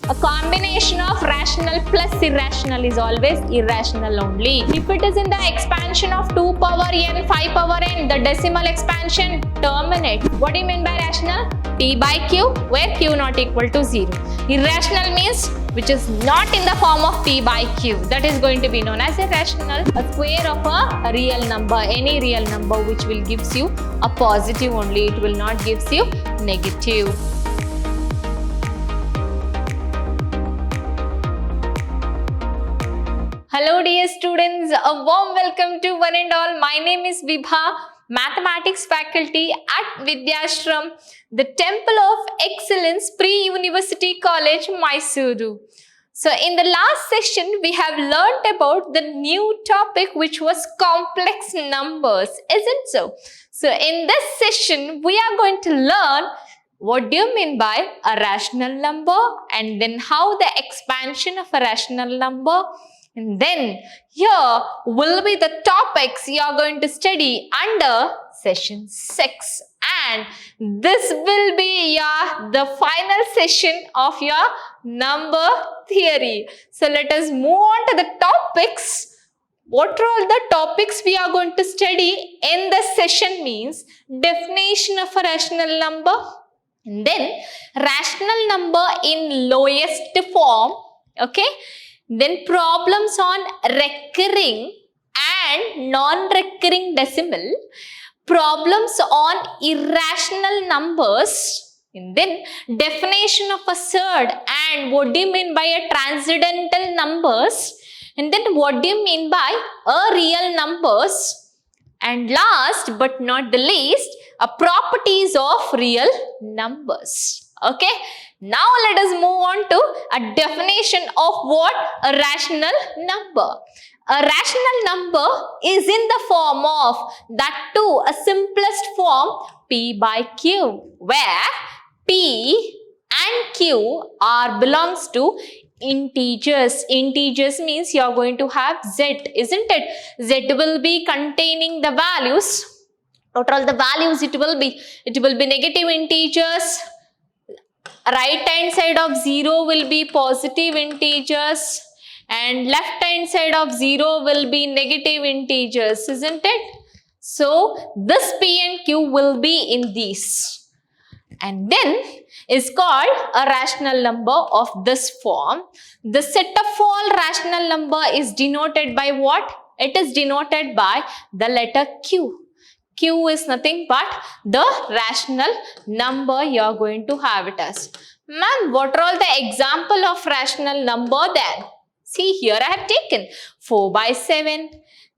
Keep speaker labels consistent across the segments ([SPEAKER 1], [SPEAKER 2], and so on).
[SPEAKER 1] A combination of rational plus irrational is always irrational only. If it is in the expansion of 2 power n, 5 power n, the decimal expansion terminates. What do you mean by rational? P by Q, where Q not equal to 0. Irrational means which is not in the form of P by Q. That is going to be known as irrational. A square of a real number, any real number which will gives you a positive only. It will not gives you negative. Hello dear students, a warm welcome to one and all. My name is Vibha, Mathematics faculty at Vidyashram, the Temple of Excellence Pre-University College, Mysuru. So in the last session, we have learnt about the new topic which was complex numbers, isn't so? So in this session, we are going to learn what do you mean by a rational number and then how the expansion of a rational number. And then here will be the topics you are going to study under session 6. And this will be the final session of your number theory. So let us move on to the topics. What are all the topics we are going to study in this session means definition of a rational number. And then rational number in lowest form. Okay. Then problems on recurring and non-recurring decimal, problems on irrational numbers, and then definition of a surd and what do you mean by a transcendental numbers, and then what do you mean by a real numbers, and last but not the least, properties of real numbers. Okay. Now let us move on to a definition of what a rational number. A rational number is in the form of that too a simplest form P by Q, where P and Q are belongs to integers. Integers means you are going to have Z, isn't it? Z will be containing the values. What are all the values it will be? It will be negative integers. Right hand side of 0 will be positive integers and left hand side of 0 will be negative integers, isn't it? So this P and Q will be in these, and then is called a rational number of this form. The set of all rational number is denoted by what? It is denoted by the letter Q. Q is nothing but the rational number you are going to have it as. Ma'am, what are all the example of rational number then? See, here I have taken 4 by 7,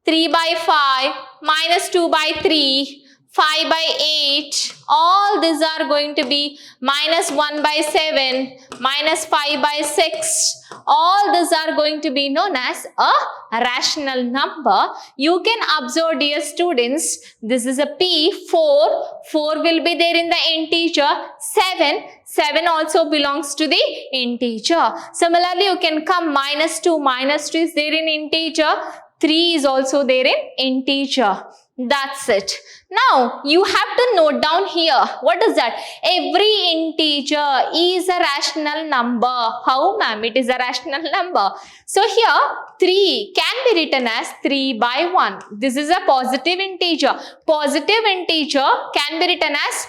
[SPEAKER 1] 3 by 5, minus 2 by 3, 5 by 8, all these are going to be minus 1 by 7, minus 5 by 6, all these are going to be known as a rational number. You can observe, dear students, this is a P, 4 will be there in the integer, 7 also belongs to the integer. Similarly, you can come minus 2 is there in integer, 3 is also there in integer. That's it. Now, you have to note down here, what is that? Every integer is a rational number. How, ma'am? It is a rational number. So, here 3 can be written as 3 by 1. This is a positive integer. Positive integer can be written as,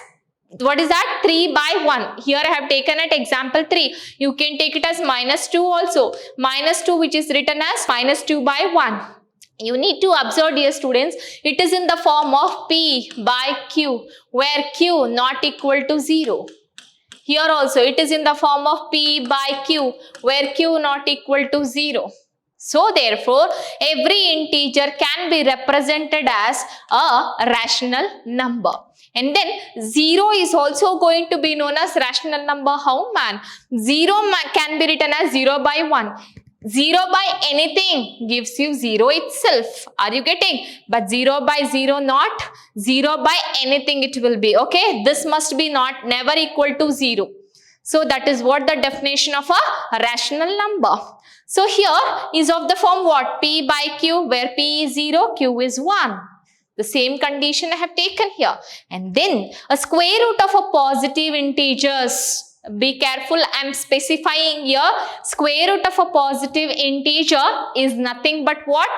[SPEAKER 1] what is that? 3 by 1. Here I have taken at example 3. You can take it as minus 2 also. Minus 2 which is written as minus 2 by 1. You need to observe, dear students, it is in the form of P by Q, where Q not equal to 0. Here also it is in the form of P by Q, where Q not equal to 0. So therefore, every integer can be represented as a rational number. And then 0 is also going to be known as rational number. How, man? 0 can be written as 0 by 1. 0 by anything gives you 0 itself. Are you getting? But 0 by 0 not. 0 by anything it will be. Okay. This must be not never equal to 0. So that is what the definition of a rational number. So here is of the form what? P by Q, where P is 0, Q is 1. The same condition I have taken here. And then a square root of a positive integers. Be careful, I'm specifying here square root of a positive integer is nothing but what?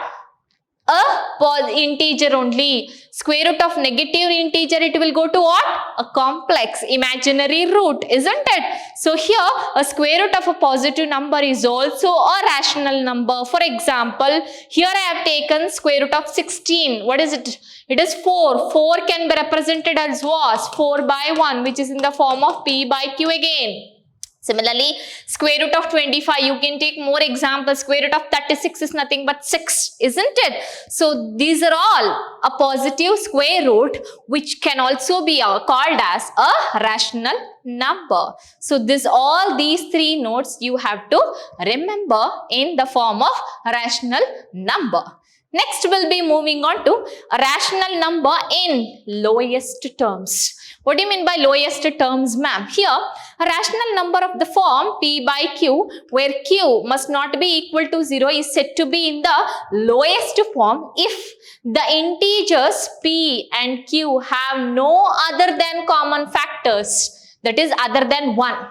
[SPEAKER 1] A integer only. Square root of negative integer, it will go to what? A complex imaginary root, isn't it? So here a square root of a positive number is also a rational number. For example, here I have taken square root of 16. What is it? It is 4. 4 can be represented as what? 4 by 1, which is in the form of P by Q again. Similarly, square root of 25, you can take more examples. Square root of 36 is nothing but 6, isn't it? So these are all a positive square root, which can also be called as a rational number. So all these three notes you have to remember in the form of rational number. Next, we'll be moving on to a rational number in lowest terms. What do you mean by lowest terms, ma'am? Here, a rational number of the form P by Q, where Q must not be equal to 0, is said to be in the lowest form if the integers P and Q have no other than common factors, that is other than 1.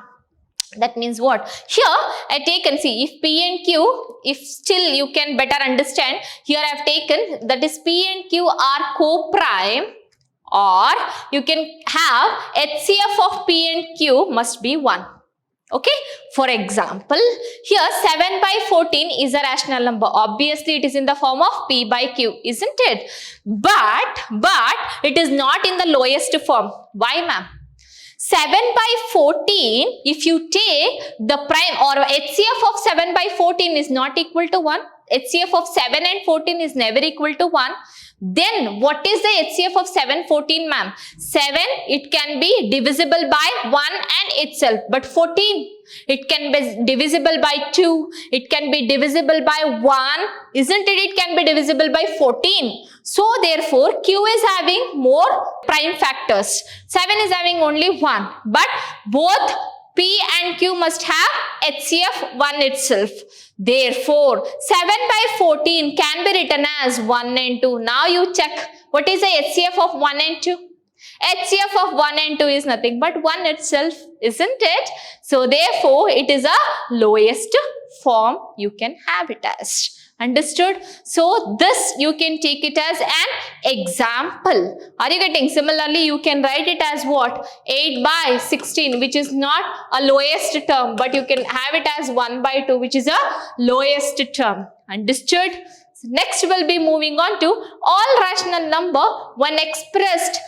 [SPEAKER 1] That means what? Here I taken, see, if P and Q, if still you can better understand, here I have taken, that is P and Q are co-prime, or you can have HCF of P and Q must be 1. Okay, for example, here 7 by 14 is a rational number. Obviously, it is in the form of P by Q, isn't it? But it is not in the lowest form. Why, ma'am? 7 by 14, if you take the prime or HCF of 7 by 14 is not equal to 1. HCF of 7 and 14 is never equal to 1. Then what is the HCF of 7, 14, ma'am? 7, it can be divisible by 1 and itself. But 14, it can be divisible by 2. It can be divisible by 1. Isn't it? It can be divisible by 14. So therefore, Q is having more prime factors. 7 is having only 1. But both P and Q must have HCF 1 itself. Therefore, 7 by 14 can be written as 1 and 2. Now you check what is the HCF of 1 and 2. HCF of 1 and 2 is nothing but 1 itself, isn't it? So therefore, it is a lowest form you can have it as. Understood? So this you can take it as an example. Are you getting? Similarly, you can write it as what? 8 by 16, which is not a lowest term, but you can have it as 1 by 2, which is a lowest term. Understood? So next we'll be moving on to all rational number when expressed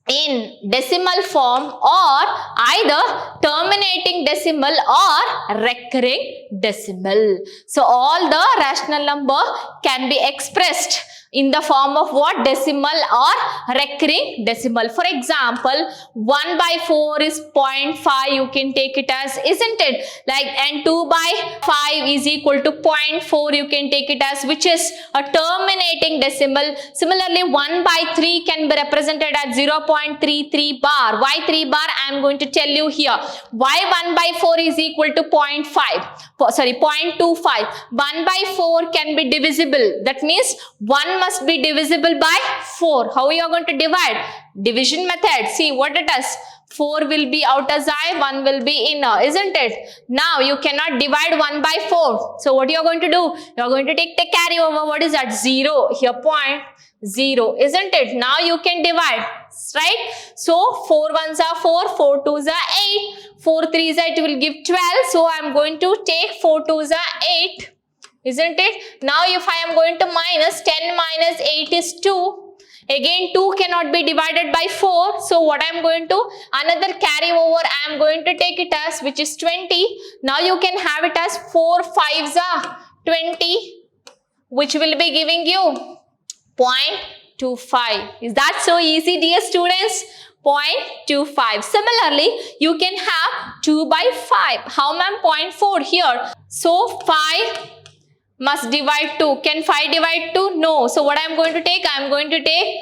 [SPEAKER 1] in decimal form or either terminating decimal or recurring decimal. So all the rational number can be expressed in the form of what? Decimal or recurring decimal. For example, 1 by 4 is 0.5, you can take it as, isn't it? Like, and 2 by 5 is equal to 0.4, you can take it as, which is a terminating decimal. Similarly, 1 by 3 can be represented as 0.33 bar. Why 3 bar? I am going to tell you here. Why 1 by 4 is equal to 0.5? Sorry, 0.25. 1 by 4 can be divisible. That means 1 must be divisible by 4. How you are going to divide? Division method. See what it is. 4 will be outer side, 1 will be inner, isn't it? Now you cannot divide 1 by 4. So what you are going to do? You are going to take the carry over. What is that? 0. Here 0, isn't it? Now you can divide, right? So 4 ones are 4, 4 twos are 8, 4 threes are, it will give 12. So I am going to take 4 twos are 8. Isn't it? Now if I am going to minus 10 minus 8 is 2. Again 2 cannot be divided by 4. So what I am going to, another carry over I am going to take it as, which is 20. Now you can have it as 4 5s are 20, which will be giving you 0.25. Is that so easy, dear students? 0.25. Similarly, you can have 2 by 5. How ma'am? 0.4 here. So 5 must divide 2. Can 5 divide 2? No. So what I am going to take? I am going to take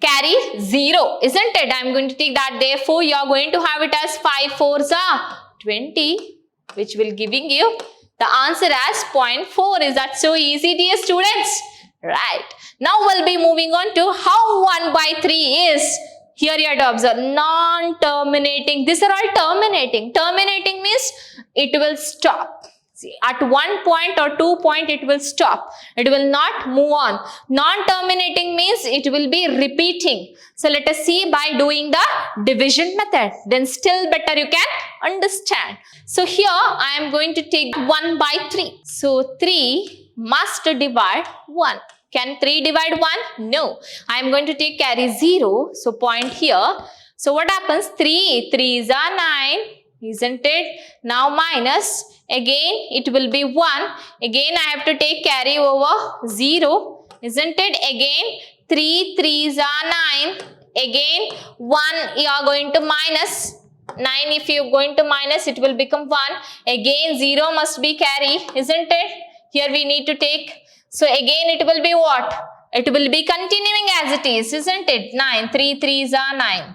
[SPEAKER 1] carry 0, isn't it? I am going to take that. Therefore, you are going to have it as 5 4s are 20, which will giving you the answer as 0.4. Is that so easy, dear students? Right. Now we'll be moving on to how 1 by 3 is Here you have to observe non-terminating. These are all terminating. Terminating means it will stop. See, at one point or 2 point it will stop. It will not move on. Non-terminating means it will be repeating. So let us see by doing the division method. Then still better you can understand. So here I am going to take 1 by 3. So 3 must divide 1. Can 3 divide 1? No. I am going to take carry 0. So point here. So what happens? 3 3s are 9. Isn't it? Now minus. Again it will be 1. Again I have to take carry over 0. Isn't it? Again 3 3s are 9. Again 1 you are going to minus. 9 if you are going to minus it will become 1. Again 0 must be carry. Isn't it? Here we need to take. So again it will be what? It will be continuing as it is. Isn't it? 9. 3 3s are 9.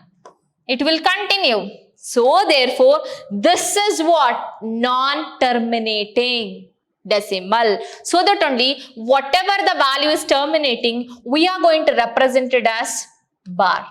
[SPEAKER 1] It will continue. So therefore, this is what? Non-terminating decimal. So that only whatever the value is terminating, we are going to represent it as bar.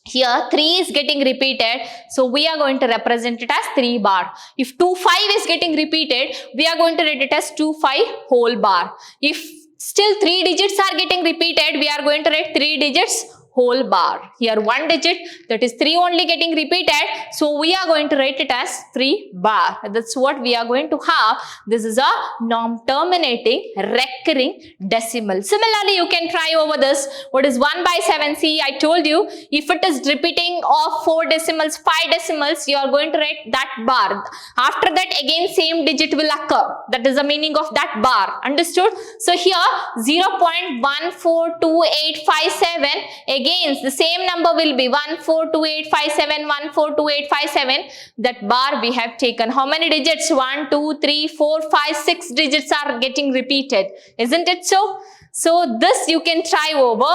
[SPEAKER 1] Here 3 is getting repeated, so we are going to represent it as 3 bar. If 2 5 is getting repeated, we are going to write it as 2 5 whole bar. If still 3 digits are getting repeated, we are going to write 3 digits whole bar. Here 1 digit, that is 3 only getting repeated, so we are going to write it as 3 bar. That's what we are going to have. This is a non-terminating recurring decimal. Similarly, you can try over this. What is 1 by 7? See, I told you, if it is repeating of 4 decimals, 5 decimals, you are going to write that bar. After that, again same digit will occur. That is the meaning of that bar. Understood? So here 0.142857, again the same number will be 142857, 142857. That bar we have taken. How many digits? 1 2 3 4 5 6 digits are getting repeated. Isn't it so? So this you can try over.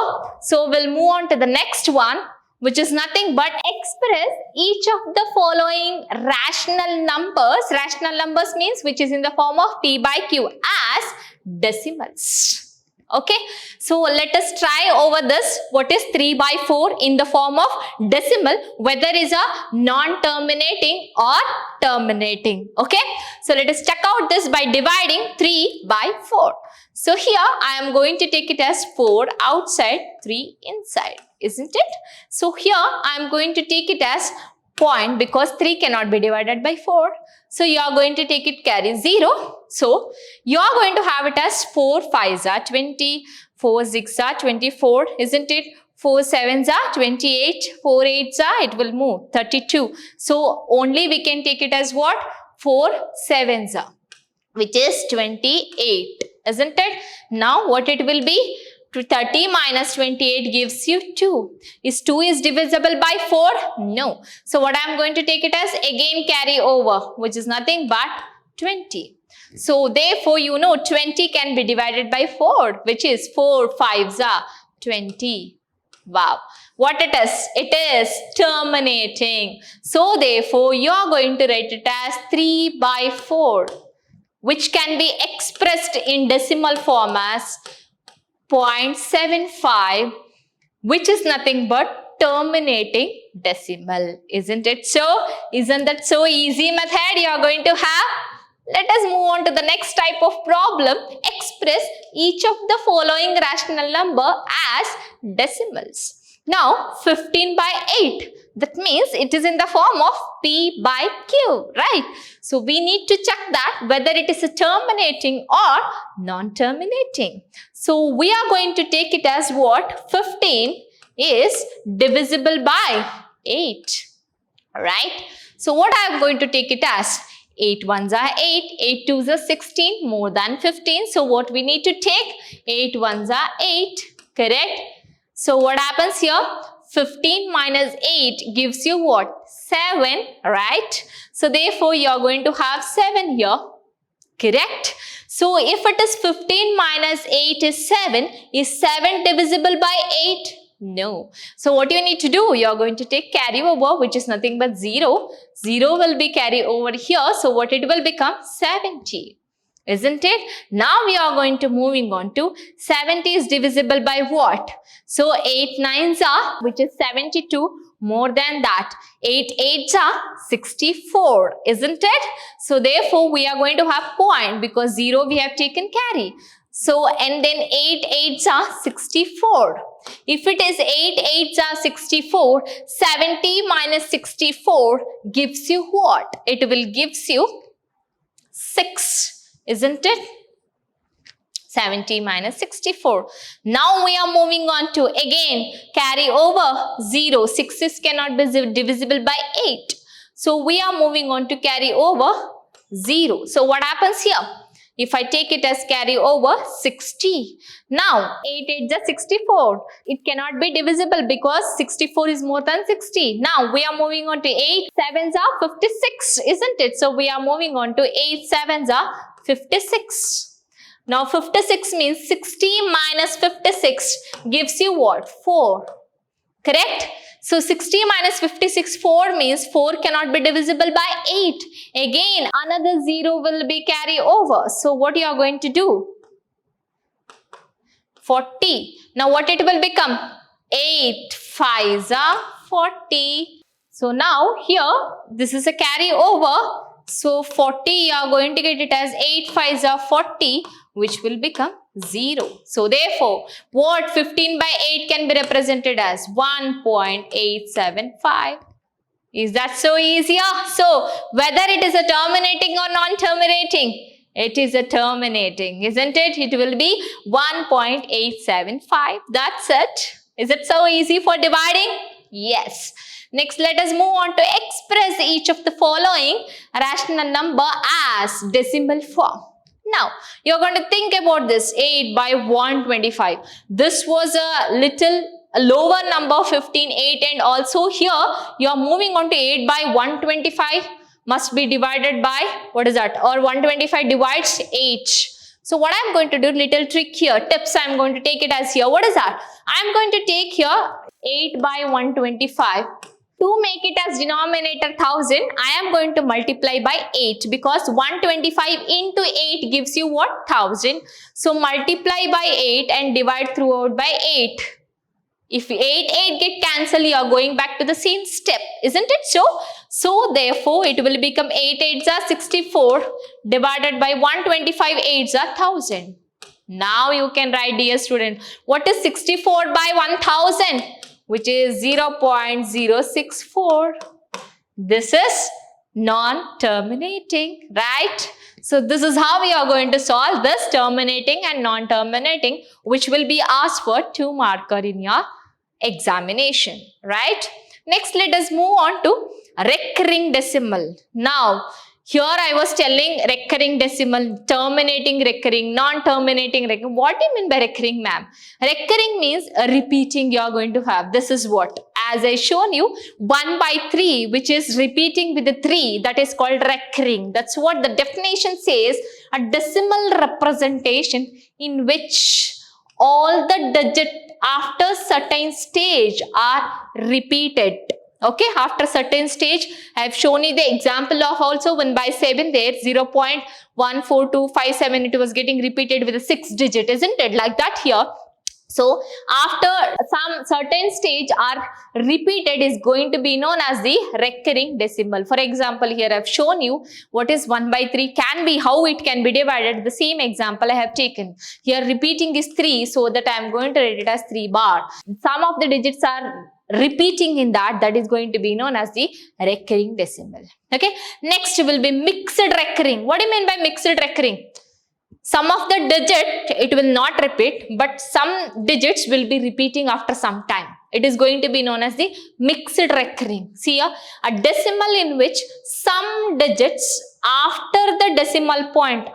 [SPEAKER 1] So we'll move on to the next one, which is nothing but express each of the following rational numbers. Rational numbers means which is in the form of P by Q as decimals. Okay, so let us try over this. What is 3 by 4 in the form of decimal, whether is a non-terminating or terminating. Okay, so let us check out this by dividing 3 by 4. So here I am going to take it as 4 outside, 3 inside, isn't it? So here I am going to take it as point because 3 cannot be divided by 4. So you are going to take it carry 0. So you are going to have it as 4 5s are 20, 4 6 are 24, isn't it? 4 7s are 28, 4 8s are, it will move 32. So only we can take it as what? 4 7s are, which is 28, isn't it? Now what it will be? 30 minus 28 gives you 2. Is 2 is divisible by 4? No. So what I am going to take it as? Again carry over, which is nothing but 20. So therefore you know 20 can be divided by 4, which is 4 5s are 20. Wow. What it is? It is terminating. So therefore you are going to write it as 3 by 4, which can be expressed in decimal form as 0.75, which is nothing but terminating decimal. Isn't it so? Isn't that so easy method you are going to have? Let us move on to the next type of problem. Express each of the following rational number as decimals. Now 15 by 8. That means it is in the form of P by Q, right? So we need to check that whether it is a terminating or non-terminating. So we are going to take it as what? 15 is divisible by 8, right? So what I am going to take it as? 8 1s are 8, 8 2s are 16, more than 15. So what we need to take? 8 1s are 8, correct? So what happens here? 15 minus 8 gives you what? 7, right? So therefore you are going to have 7 here, correct? So if it is 15 minus 8 is 7, is 7 divisible by 8? No. So what you need to do? You are going to take carry over, which is nothing but 0. 0 will be carry over here. So what it will become? 70. Isn't it? Now we are going to moving on to 70 is divisible by what? So 8 nines are, which is 72, more than that. 8 eights are 64, isn't it? So therefore we are going to have point because 0 we have taken carry. So and then 8 eights are 64. If it is 8 eights are 64, 70 minus 64 gives you what? It will gives you 6. Isn't it? 70 minus 64. Now we are moving on to again carry over 0. 6's cannot be divisible by 8. So we are moving on to carry over 0. So what happens here? If I take it as carry over 60. Now 8 8 is 64. It cannot be divisible because 64 is more than 60. Now we are moving on to 8 7s are 56, isn't it? So we are moving on to 8 7s are 56. Now 56 means 60 minus 56 gives you what? 4. Correct? So 60 minus 56, 4 means 4 cannot be divisible by 8. Again, another 0 will be carry over. So what you are going to do? 40. Now what it will become? 8 5s are 40. So now here, this is a carry over. So 40 you are going to get it as 8 5s are 40, which will become 0. So therefore, what 15 by 8 can be represented as 1.875. Is that so easier? So whether it is a terminating or non-terminating, it is a terminating, isn't it? It will be 1.875. That's it. Is it so easy for dividing? Yes. Next, let us move on to express each of the following rational number as decimal form. Now, you're going to think about this 8 by 125. This was a little lower number 15, 8, and also here you are moving on to 8 by 125 must be divided by, what is that? Or 125 divides 8. So what I'm going to do, little trick here, tips I'm going to take it as here. What is that? I'm going to take here 8 by 125. To make it as denominator 1000, I am going to multiply by 8 because 125 into 8 gives you what? 1000. So multiply by 8 and divide throughout by 8. If 8 get cancelled, you are going back to the same step, isn't it so? So therefore, it will become 8 8s are 64 divided by 125 8s are 1000. Now you can write, dear student, what is 64 by 1000? Which is 0.064. This is non-terminating, right? So this is how we are going to solve this terminating and non-terminating, which will be asked for 2 marker in your examination, right? Next, let us move on to recurring decimal. Now, here I was telling recurring decimal, terminating recurring, non-terminating recurring. What do you mean by recurring, ma'am? Recurring means a repeating you are going to have. This is what? As I shown you, 1 by 3, which is repeating with the 3, that is called recurring. That's what the definition says, a decimal representation in which all the digits after certain stage are repeated. Okay, after certain stage, I have shown you the example of also 1 by 7 there, 0.14257, it was getting repeated with a 6 digit, isn't it? Like that here. So, after some certain stage are repeated is going to be known as the recurring decimal. For example, here I have shown you what is 1 by 3 can be, how it can be divided. The same example I have taken. Here repeating is 3, so that I am going to write it as 3 bar. Some of the digits are repeating in that is going to be known as the recurring decimal. Okay. Next will be mixed recurring. What do you mean by mixed recurring? Some of the digit, it will not repeat, but some digits will be repeating after some time. It is going to be known as the mixed recurring. See here, a decimal in which some digits after the decimal point,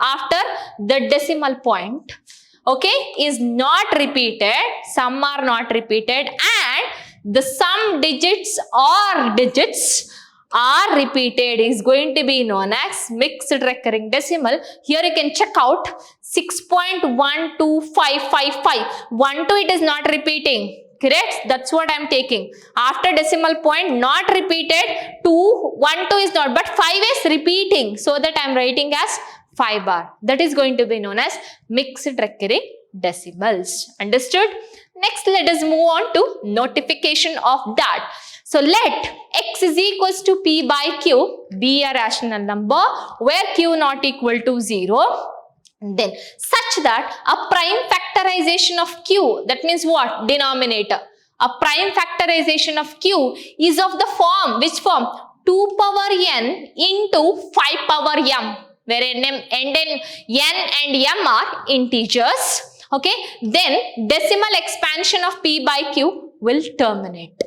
[SPEAKER 1] okay, is not repeated, some are not repeated, and the some digits or digits are repeated is going to be known as mixed recurring decimal. Here you can check out 6.12555. 1 to it is not repeating. Correct? That's what I am taking. After decimal point not repeated, 2, 1, 2 is not, but 5 is repeating. So that I am writing as 5 bar. That is going to be known as mixed recurring decimals. Understood? Next, let us move on to notification of that. So let x is equals to p by q be a rational number where q not equal to 0. Then such that a prime factorization of q, that means what? Denominator. A prime factorization of q is of the form, which form? 2 power n into 5 power m, where n and m are integers. Okay, then decimal expansion of p by q will terminate.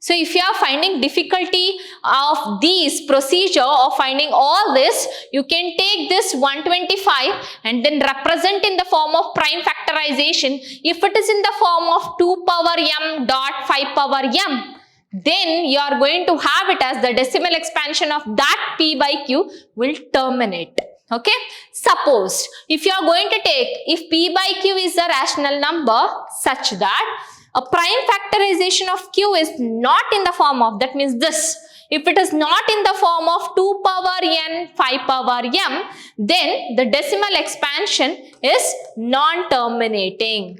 [SPEAKER 1] So if you are finding difficulty of these procedure of finding all this, you can take this 125 and then represent in the form of prime factorization. If it is in the form of 2 power m dot 5 power m, then you are going to have it as the decimal expansion of that p by q will terminate. Okay, suppose if you are going to take, if p by q is a rational number such that a prime factorization of q is not in the form of, that means this, if it is not in the form of 2 power n 5 power m, then the decimal expansion is non-terminating.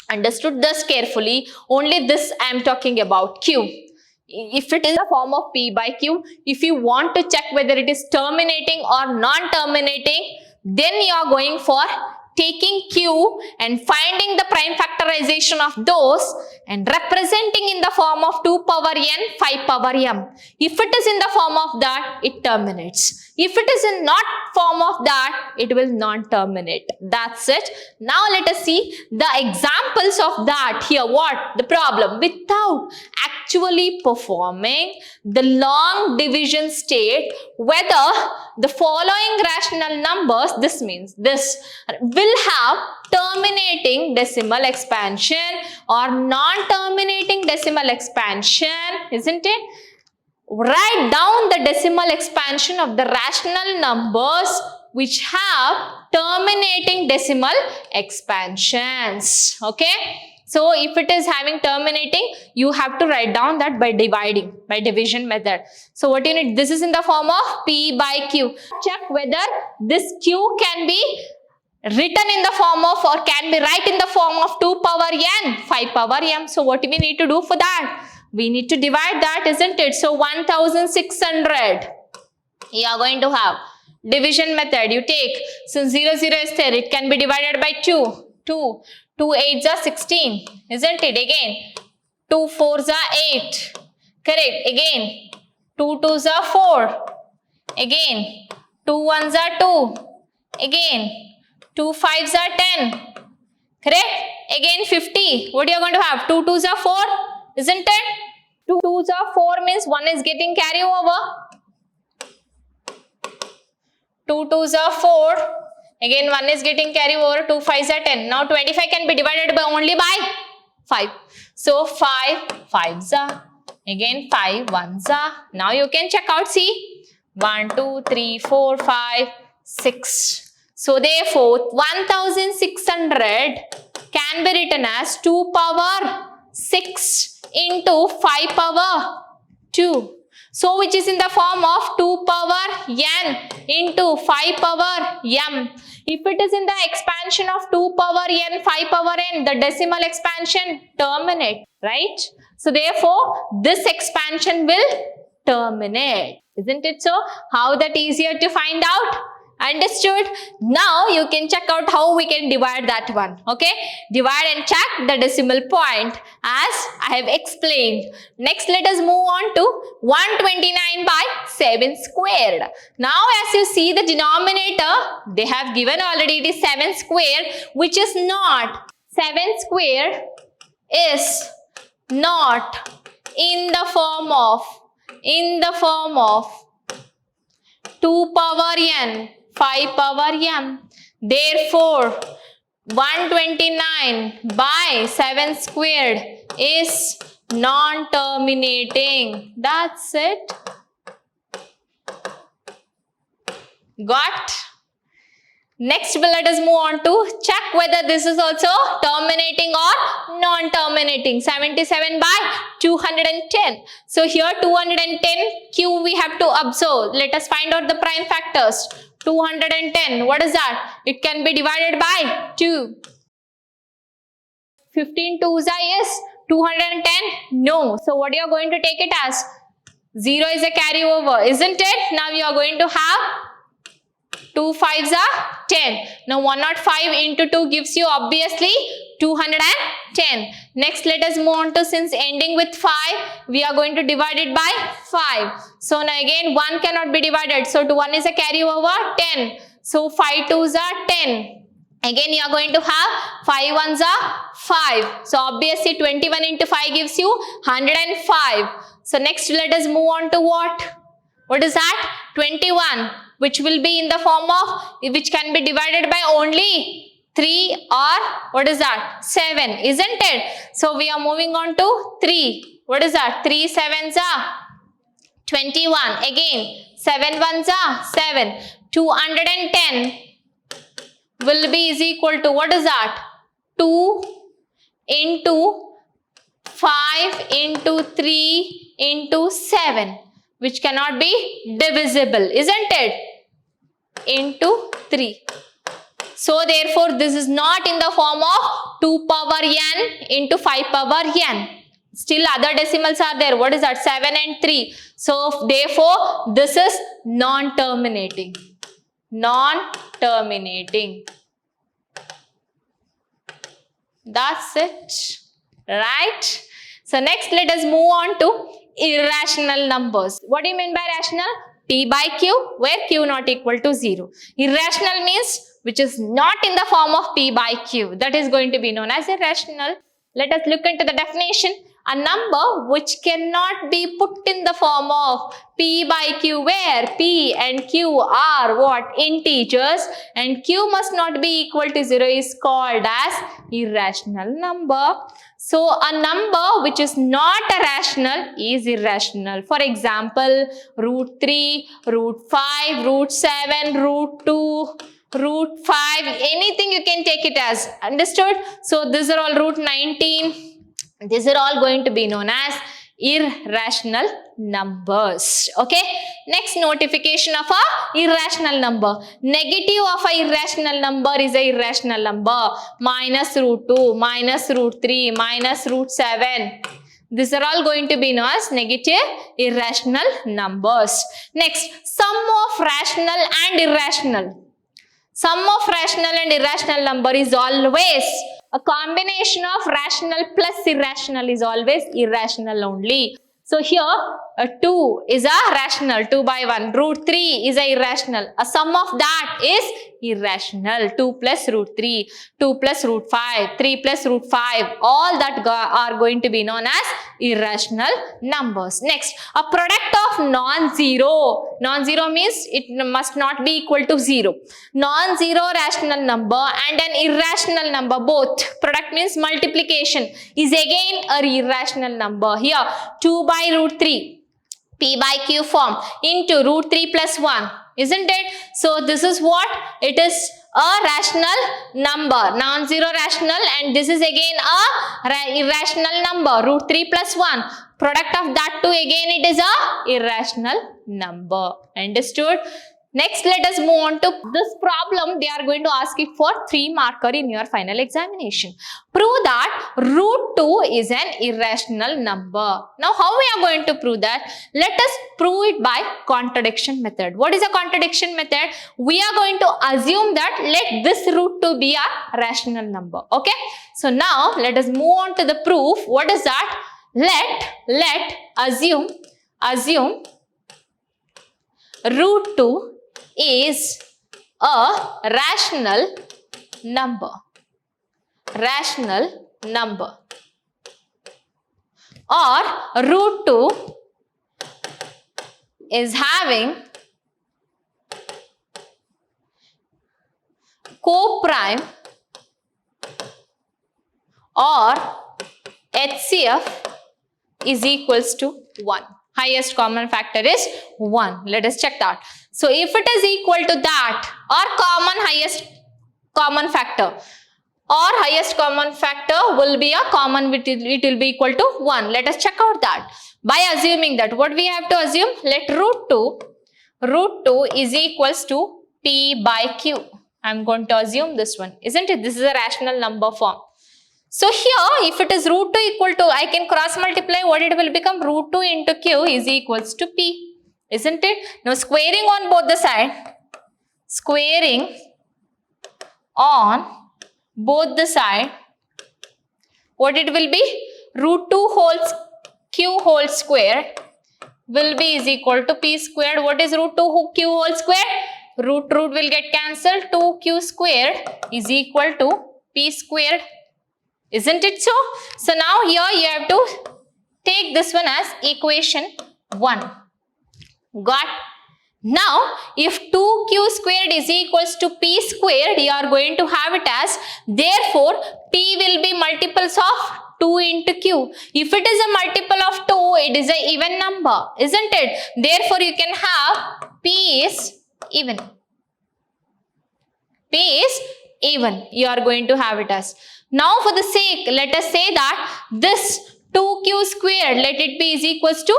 [SPEAKER 1] Understood this carefully? Only this I am talking about, q. If it is a form of p by q, if you want to check whether it is terminating or non-terminating, then you are going for taking q and finding the prime factorization of those and representing in the form of 2 power n 5 power m. If it is in the form of that, it terminates. If it is in not form of that, it will not terminate. That's it. Now let us see the examples of that here. What? The problem. Without actually performing the long division state, whether the following rational numbers, this means this, will have terminating decimal expansion or non-terminating decimal expansion, isn't it? Write down the decimal expansion of the rational numbers which have terminating decimal expansions. Okay. So if it is having terminating, you have to write down that by dividing, by division method. So what you need, this is in the form of p by q. Check whether this q can be written in the form of or can be write in the form of 2 power n 5 power m. So what we need to do for that? We need to divide that, isn't it? So 1600 you are going to have division method. You take, since 0 0 is there, it can be divided by 2. 2 8s are 16, isn't it? Again 2 4s are 8, correct? Again 2 2s are 4, again 2 1s are 2, again 2 5s are 10, correct? Again 50. What you are going to have? 2 2s are 4, isn't it? 2 2s are 4 means 1 is getting carry over. 2 2s are 4. Again 1 is getting carry over. 2 5s are 10. Now 25 can be divided by only by 5. So 5 5s are. Again 5 1s are. Now you can check out. See. 1 2 3 4 5 6. So therefore 1600 can be written as 2 power 6 into 5 power 2. So which is in the form of 2 power n into 5 power m. If it is in the expansion of 2 power n 5 power n, the decimal expansion terminate, right? So therefore this expansion will terminate, isn't it so? How that easier to find out? Understood? Now you can check out how we can divide that one. Okay, divide and check the decimal point as I have explained. Next, let us move on to 129 by 7 squared. Now as you see the denominator, they have given already it is 7 squared, which is not 7 squared is not in the form of 2 power n 5 power m. Therefore 129 by 7 squared is non-terminating. That's it. Got? Next, let us move on to check whether this is also terminating or non-terminating. 77 by 210. So here 210 q we have to observe. Let us find out the prime factors. 210. What is that? It can be divided by 2. 15 twos are yes. 210? No. So what you are going to take it as? 0 is a carryover, isn't it? Now you are going to have 2 5s are 10. Now 105 into 2 gives you obviously 210. Next, let us move on to, since ending with 5, we are going to divide it by 5. So now again 1 cannot be divided. So 1 is a carryover, 10. So 5 2s are 10. Again you are going to have 5 1s are 5. So obviously 21 into 5 gives you 105. So next let us move on to what? What is that? 21, which will be in the form of, which can be divided by only 3 or what is that? 7, isn't it? So we are moving on to 3. What is that? 3 7s are 21. Again 7 1s are 7. 210 will be is equal to, what is that? 2 into 5 into 3 into 7, which cannot be divisible, isn't it? Into 3. So therefore this is not in the form of 2 power n into 5 power n. Still other decimals are there. What is that? 7 and 3. So therefore this is non-terminating. Non-terminating. That's it. Right? So next let us move on to irrational numbers. What do you mean by rational? P by Q, where Q not equal to 0. Irrational means which is not in the form of P by Q. That is going to be known as irrational. Let us look into the definition. A number which cannot be put in the form of P by Q, where P and Q are what? Integers, and Q must not be equal to 0 is called as irrational number. So a number which is not a rational is irrational. For example, root 3, root 5, root 7, root 2, root 5, anything you can take it as. Understood? So these are all root 19. These are all going to be known as irrational numbers. Okay. Next, notification of a irrational number. Negative of a irrational number is a irrational number. Minus root 2, minus root 3, minus root 7. These are all going to be known as negative irrational numbers. Next, sum of rational and irrational. Sum of rational and irrational number is always a combination of rational plus irrational is always irrational only. So here 2 is a rational, 2 by 1. Root 3 is a irrational. A sum of that is irrational. 2 plus root 3, 2 plus root 5, 3 plus root 5. All that are going to be known as irrational numbers. Next, a product of non-zero. Non-zero means it must not be equal to 0. Non-zero rational number and an irrational number, both. Product means multiplication, is again a irrational number. Here 2 by root 3. P by Q form into root 3 plus 1, isn't it? So this is what? It is a rational number, non-zero rational, and this is again a irrational number, root 3 plus 1. Product of that two, again it is a irrational number. Understood? Next, let us move on to this problem. They are going to ask it for 3 marker in your final examination. Prove that root 2 is an irrational number. Now, how we are going to prove that? Let us prove it by contradiction method. What is a contradiction method? We are going to assume that let this root 2 be a rational number. Okay. So, now let us move on to the proof. What is that? Assume root 2 is a rational number. Or root 2 is having co-prime or HCF is equals to 1. Highest common factor is 1. Let us check that. So if it is equal to that, or highest common factor will be a common, it will be equal to 1. Let us check out that. By assuming that, what we have to assume? Let root 2 is equals to P by Q. I'm going to assume this one, isn't it? This is a rational number form. So here, if it is root 2 equal to, I can cross multiply, what it will become? Root 2 into Q is equals to P, isn't it? Now squaring on both the side, squaring on both the side, what it will be? Root 2 whole Q whole square will be is equal to P squared. What is root 2 Q whole square? Root will get cancelled. 2Q squared is equal to P squared. Isn't it so? So now here you have to take this one as equation 1. Got? Now if 2Q squared is equals to P squared, you are going to have it as, therefore P will be multiples of 2 into Q. If it is a multiple of 2, it is an even number, isn't it? Therefore you can have P is even. P is even. You are going to have it as. Now for the sake, let us say that this 2Q squared, let it be is equals to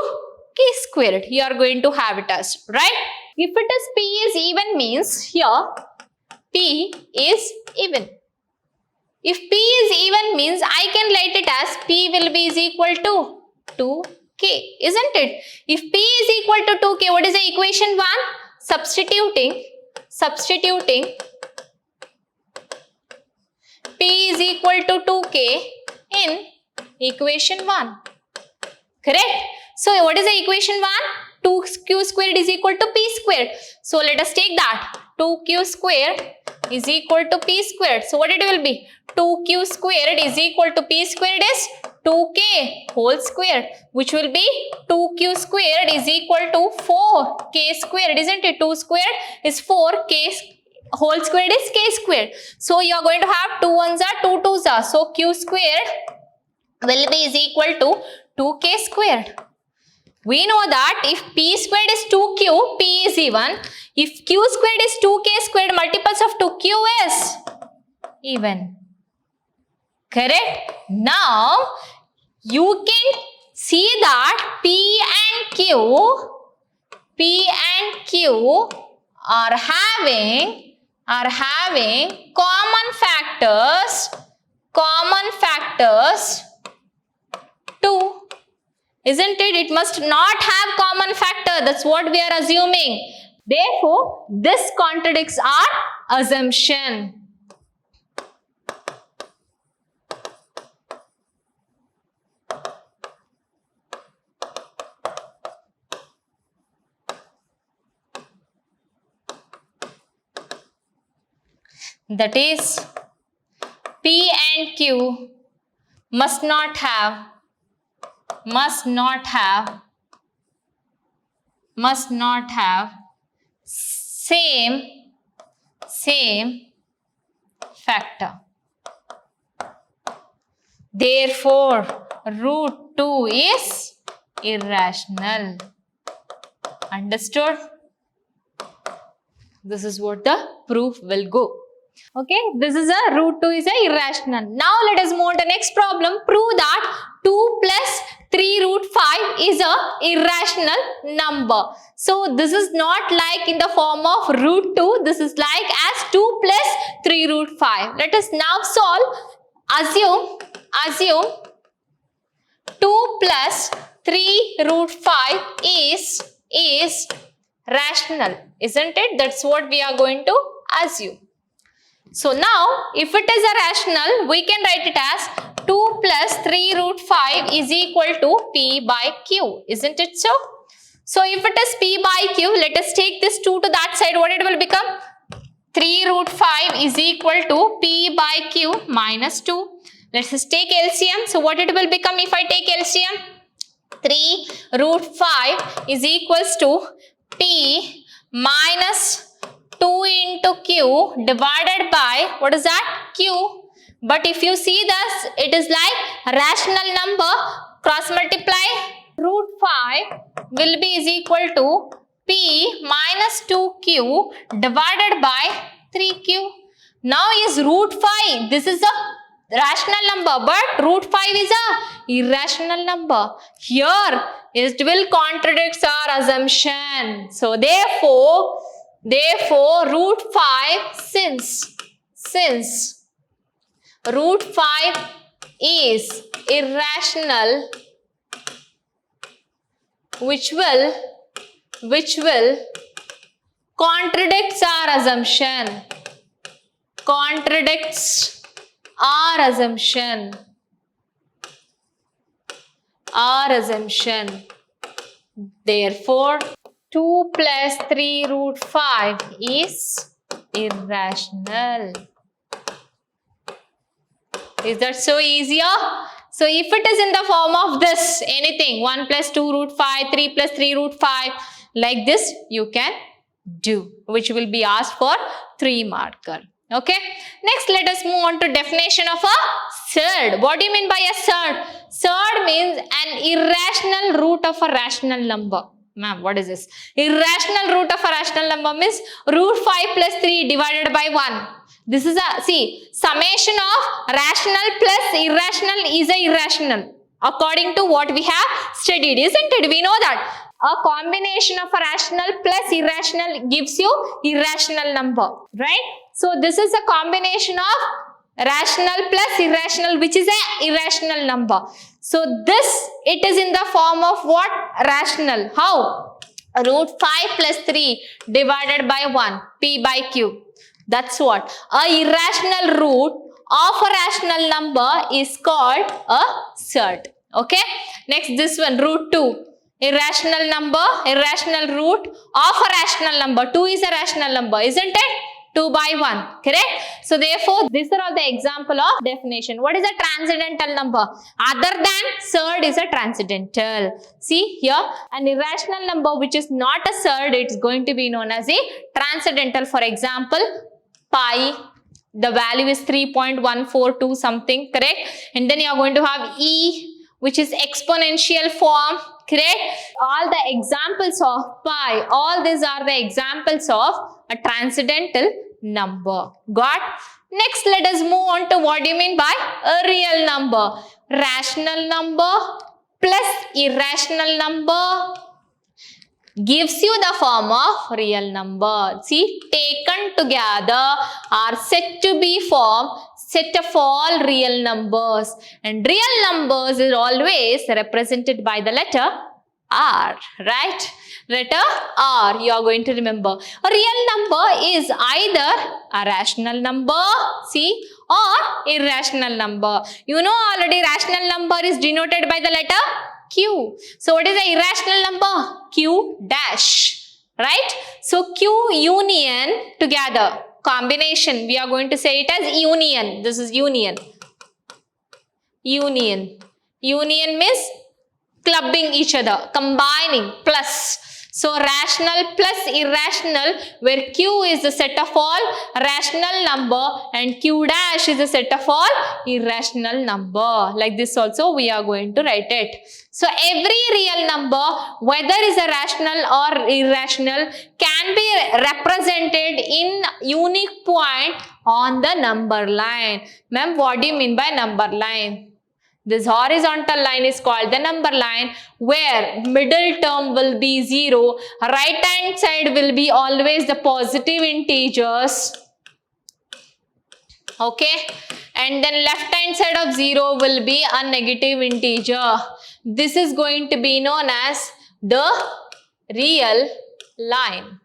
[SPEAKER 1] K squared. You are going to have it as, right? If it is P is even means here P is even. If P is even means I can write it as P will be is equal to 2K, isn't it? If P is equal to 2K, what is the equation 1? Substituting P is equal to 2K in equation 1. Correct? So what is the equation 1? 2Q squared is equal to P squared. So let us take that. 2Q squared is equal to P squared. So what it will be? 2Q squared is equal to P squared is 2K whole squared, which will be 2Q squared is equal to 4K squared, isn't it? 2 squared is 4K whole squared is K squared. So you are going to have 2 ones are 2 twos are. So Q squared will be is equal to 2K squared. We know that if P squared is 2Q, P is even. If Q squared is 2K squared, multiples of 2Q is even. Correct? Now, you can see that P and Q are having common factors 2. Isn't it? It must not have common factor. That's what we are assuming. Therefore, this contradicts our assumption. That is, P and Q must not have same factor. Therefore, root 2 is irrational. Understood? This is what the proof will go. Okay, this is a root 2 is a irrational. Now let us move on to the next problem. Prove that 2 plus 3 root 5 is a irrational number. So this is not like in the form of root 2. This is like as 2 plus 3 root 5. Let us now solve. Assume 2 plus 3 root 5 is rational. Isn't it? That's what we are going to assume. So now, if it is a rational, we can write it as 2 plus 3 root 5 is equal to P by Q. Isn't it so? So, if it is P by Q, let us take this 2 to that side. What it will become? 3 root 5 is equal to P by Q minus 2. Let us take LCM. So, what it will become if I take LCM? 3 root 5 is equals to P minus 2 into Q divided by, what is that? Q. But if you see this, it is like a rational number. Cross multiply. Root 5 will be is equal to P minus 2Q divided by 3Q. Now is root 5. This is a rational number, but root 5 is a irrational number. Here it will contradict our assumption. So therefore, Therefore, root 5, since root 5 is irrational, which will contradicts our assumption. Contradicts our assumption. Therefore, 2 plus 3 root 5 is irrational. Is that so easier? So if it is in the form of this, anything, 1 plus 2 root 5, 3 plus 3 root 5, like this you can do, which will be asked for 3 marker. Okay. Next, let us move on to definition of a surd. What do you mean by a surd? Surd means an irrational root of a rational number. Ma'am, what is this? Irrational root of a rational number means root 5 plus 3 divided by 1. This is a, see, summation of rational plus irrational is a irrational. According to what we have studied, isn't it? We know that a combination of a rational plus irrational gives you irrational number, right? So this is a combination of rational plus irrational, which is a irrational number. So this, it is in the form of what? Rational. How? Root 5 plus 3 divided by 1, P by Q. That's what. A irrational root of a rational number is called a surd. Okay. Next, this one, root 2. Irrational number, irrational root of a rational number. 2 is a rational number, isn't it? 2 by 1, correct? So therefore, these are all the example of definition. What is a transcendental number? Other than surd is a transcendental. See here, an irrational number which is not a surd, it's going to be known as a transcendental. For example, pi, the value is 3.142 something, correct? And then you are going to have e, which is exponential form, correct? All the examples of pi, all these are the examples of a transcendental number. Got? Next, let us move on to what do you mean by a real number. Rational number plus irrational number gives you the form of real number. See, taken together are said to be formed set of all real numbers, and real numbers is always represented by the letter R, right? Letter R, you are going to remember. A real number is either a rational number, see, or irrational number. You know already rational number is denoted by the letter Q. So what is the irrational number? Q dash, right? So Q union together, combination, we are going to say it as union. This is union. Union. Union means clubbing each other, combining, plus. So rational plus irrational, where Q is the set of all rational number and Q dash is the set of all irrational number. Like this also we are going to write it. So every real number, whether is a rational or irrational, can be represented in unique point on the number line. Ma'am, what do you mean by number line? This horizontal line is called the number line, where middle term will be 0, right hand side will be always the positive integers, okay, and then left hand side of 0 will be a negative integer. This is going to be known as the real line.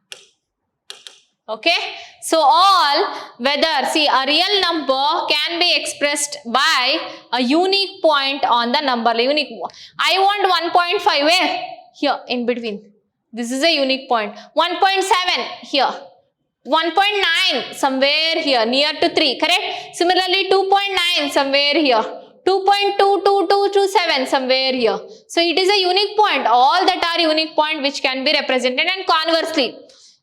[SPEAKER 1] Okay, so all, whether, see, a real number can be expressed by a unique point on the number line. Unique, I want 1.5 where? Here, in between. This is a unique point. 1.7 here. 1.9 somewhere here, near to 3, correct? Similarly, 2.9 somewhere here. 2.2227 somewhere here. So it is a unique point. All that are unique point which can be represented, and conversely,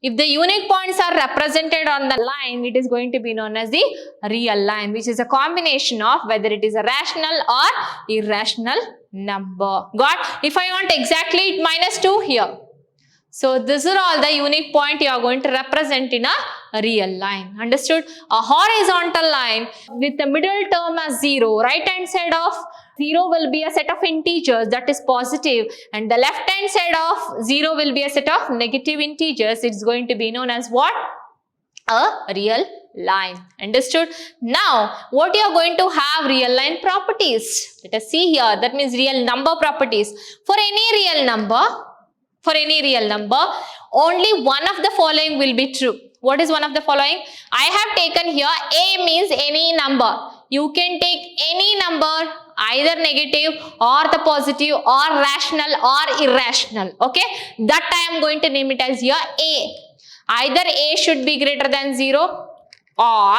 [SPEAKER 1] if the unique points are represented on the line, it is going to be known as the real line, which is a combination of whether it is a rational or irrational number. Got? If I want exactly -2 here. So this is all the unique point you are going to represent in a real line. Understood? A horizontal line with the middle term as 0, right hand side of 0 will be a set of integers, that is positive, and the left hand side of 0 will be a set of negative integers. It's going to be known as what? A real line. Understood? Now, what you are going to have real line properties. Let us see here. That means real number properties. For any real number, only one of the following will be true. What is one of the following? I have taken here A means any number. You can take any number, either negative or the positive or rational or irrational. Okay? That I am going to name it as here A. Either A should be greater than 0 or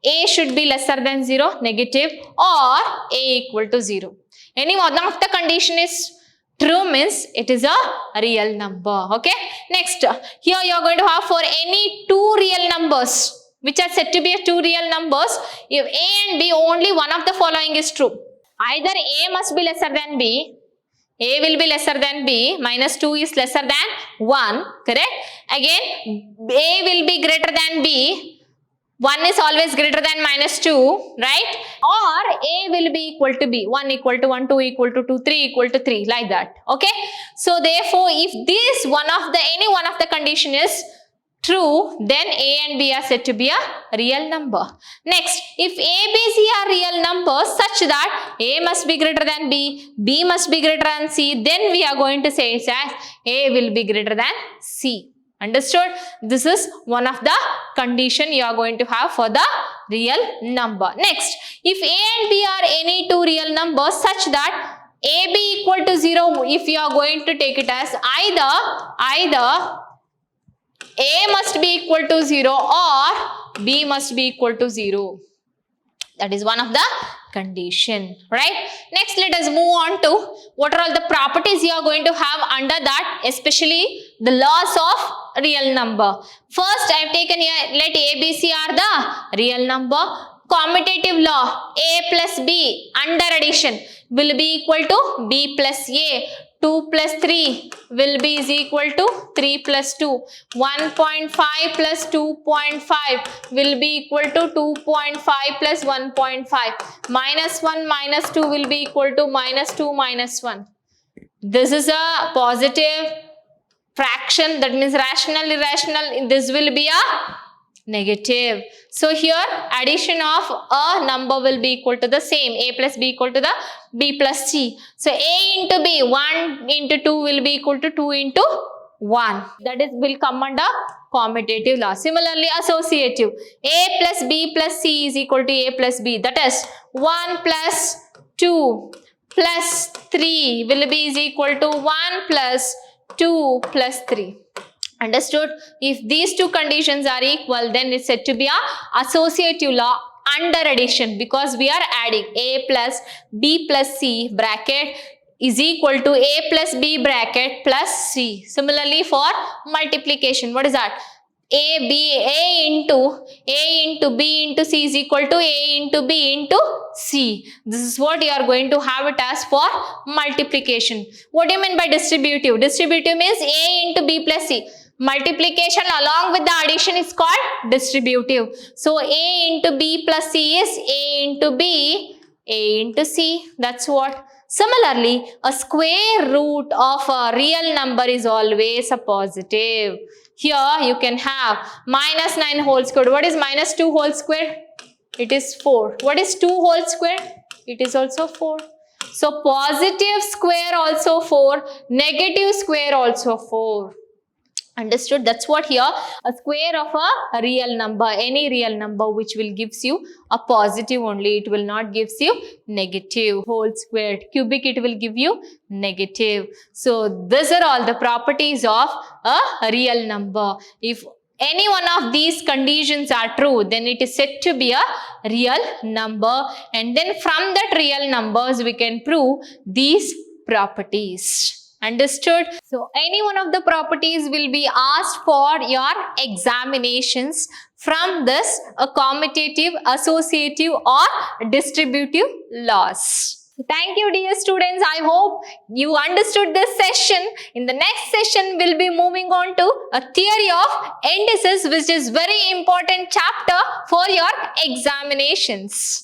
[SPEAKER 1] A should be lesser than 0, negative, or A equal to 0. Any one of the condition is true means it is a real number. Okay. Next, here you are going to have for any two real numbers which are said to be two real numbers, if A and B, only one of the following is true. Either A must be lesser than B, A will be lesser than B, minus 2 is lesser than 1, correct? Again, A will be greater than B, 1 is always greater than minus 2, right? Or A will be equal to B, 1 equal to 1, 2 equal to 2, 3 equal to 3, like that, okay? So therefore, if this any one of the condition is true, then A and B are said to be a real number. Next, if A, B, C are real numbers such that A must be greater than B, B must be greater than C, then we are going to say it as A will be greater than C. Understood? This is one of the condition you are going to have for the real number. Next, if A and B are any two real numbers such that AB equal to 0, if you are going to take it as either A must be equal to 0 or B must be equal to 0. That is one of the condition, right? Next, let us move on to what are all the properties you are going to have under that, especially the laws of real number. First, I have taken here, let A, B, C are the real number. Commutative law, A plus B under addition will be equal to B plus A. 2 plus 3 will be is equal to 3 plus 2. 1.5 plus 2.5 will be equal to 2.5 plus 1.5. Minus 1 minus 2 will be equal to minus 2 minus 1. This is a positive fraction, that means rational, irrational. This will be a negative. So here addition of a number will be equal to the same. A plus B equal to the B plus C. So A into B, 1 into 2 will be equal to 2 into 1. That is will come under commutative law. Similarly, associative. A plus B plus C is equal to A plus B. That is 1 plus 2 plus 3 will be is equal to 1 plus 2 plus 3. Understood? If these two conditions are equal, then it's said to be a associative law under addition, because we are adding A plus B plus C bracket is equal to A plus B bracket plus C. Similarly, for multiplication, what is that? A into B into C is equal to A into B into C. This is what you are going to have it as for multiplication. What do you mean by distributive? Distributive means A into B plus C. Multiplication along with the addition is called distributive. So A into B plus C is A into B, A into C. That's what. Similarly, a square root of a real number is always a positive. Here you can have minus 9 whole square. What is minus 2 whole square? It is 4. What is 2 whole square? It is also 4. So positive square also 4, negative square also 4. Understood? That's what here, a square of a real number, any real number which will gives you a positive only, it will not gives you negative. Whole squared, cubic, it will give you negative. So these are all the properties of a real number. If any one of these conditions are true, then it is said to be a real number, and then from that real numbers we can prove these properties. Understood? So any one of the properties will be asked for your examinations from this commutative, associative or distributive laws. Thank you, dear students. I hope you understood this session. In the next session, we'll be moving on to a theory of indices, which is very important chapter for your examinations.